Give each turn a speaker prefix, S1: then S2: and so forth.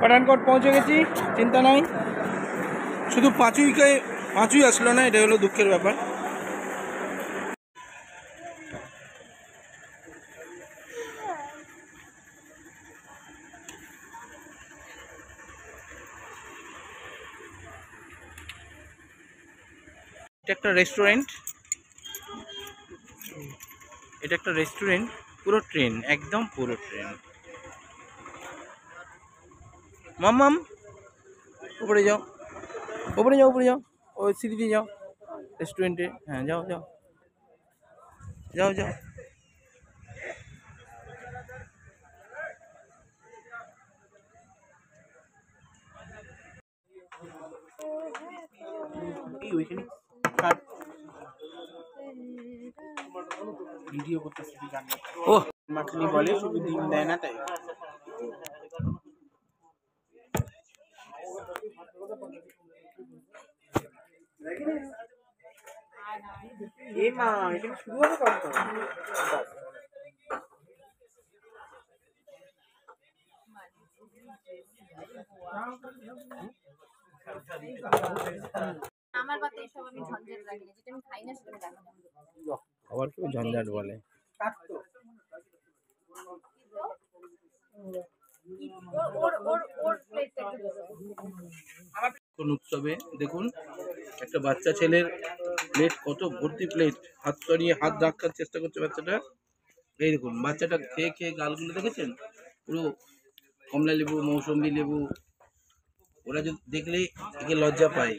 S1: পাঠানকোট পৌঁছে গেছি, চিন্তা নাই। শুধু পাঁচুই আসলো না, এটা হলো দুঃখের ব্যাপার। এটা একটা রেস্টুরেন্ট, পুরো ট্রেন, একদম পুরো ট্রেন। মাম্মাম উপরে যাও, উপরে যাও, ওই সিঁড়ি দিয়ে যাও রেস্টুরেন্টে। হ্যাঁ যাও। ভিডিও করতেছি, ও মাখনি বলে, শুধু ডিম দেয় না তাই। আমার বাতে এসব আমি ঝঞ্ঝাট রাখি না, যেটা আমি খাই না সেটা আমি রাখি না। আবার কেউ ঝঞ্ঝাট বলে। কোন উৎসবে দেখুন একটা বাচ্চা ছেলের প্লেট কত ভর্তি প্লেট, হাত সরিয়ে হাত রাখার চেষ্টা করছে বাচ্চাটা। এই দেখুন বাচ্চাটা খেয়ে গালগুলো দেখেছেন, পুরো কমলা লেবু, মৌসুম্বি লেবু। ওরা যদি দেখলে একে লজ্জা পায়।